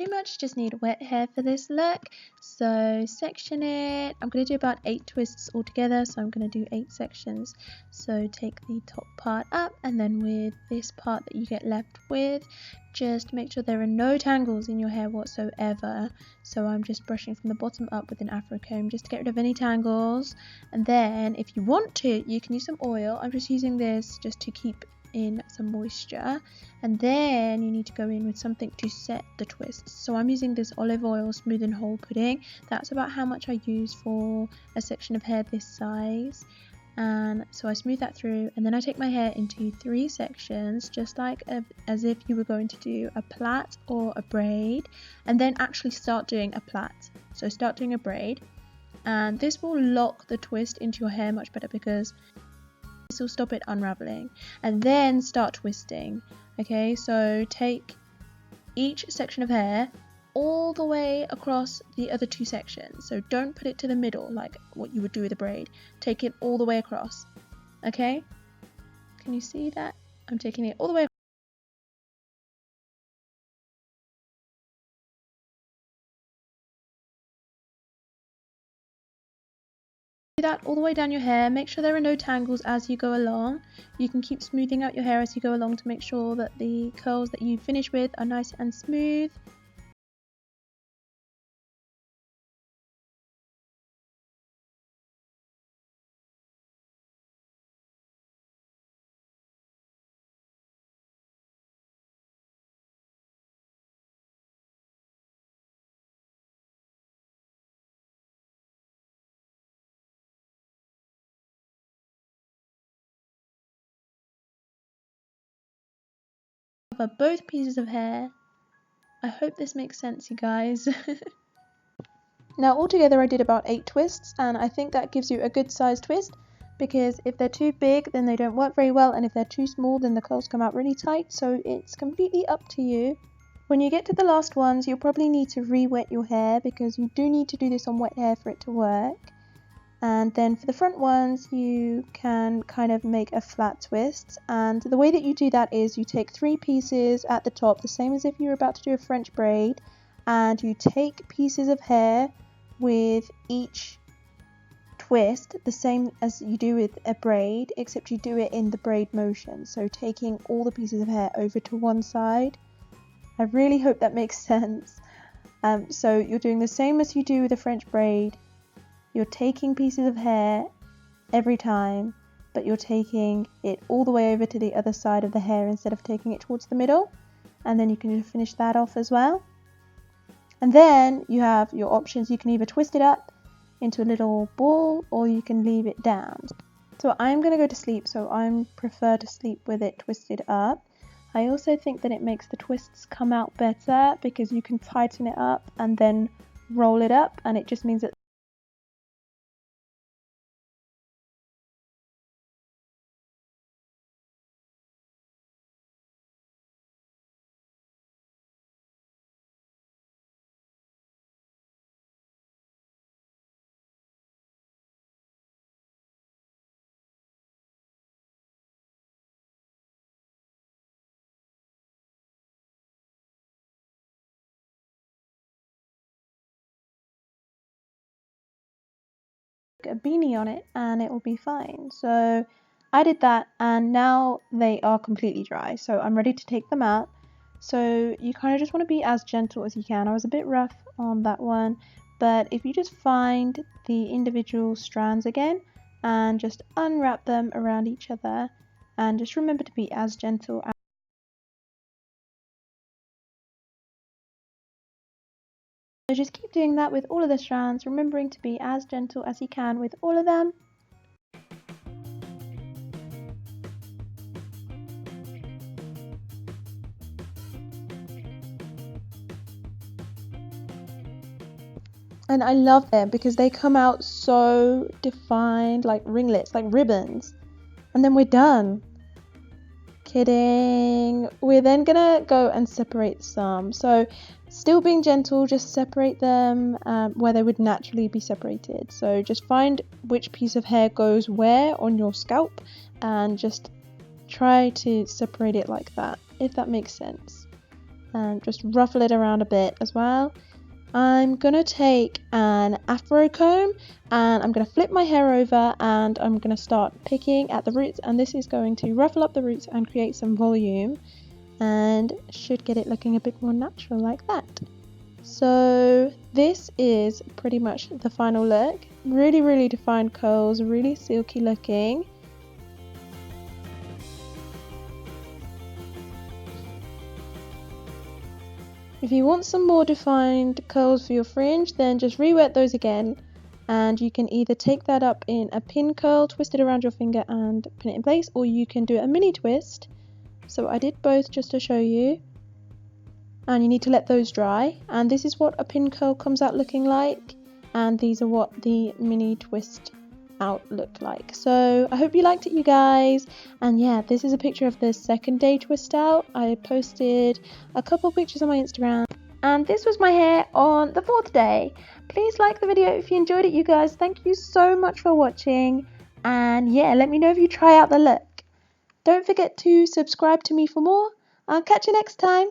pretty much just need wet hair for this look. So section it. I'm going to do about 8 twists altogether, so I'm going to do 8 sections. So take the top part up, and then with this part that you get left with, just make sure there are no tangles in your hair whatsoever. So I'm just brushing from the bottom up with an afro comb just to get rid of any tangles. And then if you want to, you can use some oil. I'm just using this just to keep in some moisture, and then you need to go in with something to set the twists. So I'm using this olive oil smooth and whole pudding. That's about how much I use for a section of hair this size. And so I smooth that through, and then I take my hair into 3 sections, just like as if you were going to do a plait or a braid, and then actually start doing a plait. So start doing a braid, and this will lock the twist into your hair much better because this will stop it unraveling. And then start twisting. Okay, so take each section of hair all the way across the other 2 sections. So don't put it to the middle like what you would do with a braid. Take it all the way across. Okay, can you see that? I'm taking it all the way across. Do that all the way down your hair. Make sure there are no tangles as you go along. You can keep smoothing out your hair as you go along to make sure that the curls that you finish with are nice and smooth. Cover both pieces of hair. I hope this makes sense, you guys. Now altogether I did about 8 twists, and I think that gives you a good size twist, because if they're too big then they don't work very well, and if they're too small then the curls come out really tight, so it's completely up to you. When you get to the last ones, you'll probably need to re-wet your hair, because you do need to do this on wet hair for it to work. And then for the front ones, you can kind of make a flat twist, and the way that you do that is you take 3 pieces at the top, the same as if you were about to do a French braid, and you take pieces of hair with each twist the same as you do with a braid, except you do it in the braid motion, so taking all the pieces of hair over to one side. I really hope that makes sense. So you're doing the same as you do with a French braid. You're taking pieces of hair every time, but you're taking it all the way over to the other side of the hair instead of taking it towards the middle, and then you can just finish that off as well. And then you have your options. You can either twist it up into a little ball, or you can leave it down. So I'm going to go to sleep, so I prefer to sleep with it twisted up. I also think that it makes the twists come out better, because you can tighten it up and then roll it up, and it just means that a beanie on it and it will be fine. So I did that, and now they are completely dry, so I'm ready to take them out. So you kind of just want to be as gentle as you can. I was a bit rough on that one, but if you just find the individual strands again and just unwrap them around each other, and just remember to be as gentle as so just keep doing that with all of the strands, remembering to be as gentle as you can with all of them. And I love them because they come out so defined, like ringlets, like ribbons. And then we're done. Kidding. We're then gonna go and separate some. So still being gentle, just separate them where they would naturally be separated. So just find which piece of hair goes where on your scalp and just try to separate it like that, if that makes sense. and just ruffle it around a bit as well. I'm gonna take an afro comb and I'm gonna flip my hair over and I'm gonna start picking at the roots, and this is going to ruffle up the roots and create some volume and should get it looking a bit more natural like that. So this is pretty much the final look. Really defined curls, really silky looking. If you want some more defined curls for your fringe, then just re-wet those again, and you can either take that up in a pin curl, twist it around your finger and pin it in place, or you can do a mini twist. So I did both just to show you, and you need to let those dry, and this is what a pin curl comes out looking like, and these are what the mini twist out look like. So I hope you liked it, you guys, and yeah, this is a picture of the second day twist out. I posted a couple pictures on my Instagram, and this was my hair on the 4th day. Please like the video if you enjoyed it, you guys. Thank you so much for watching, and yeah, let me know if you try out the look. Don't forget to subscribe to me for more. I'll catch you next time.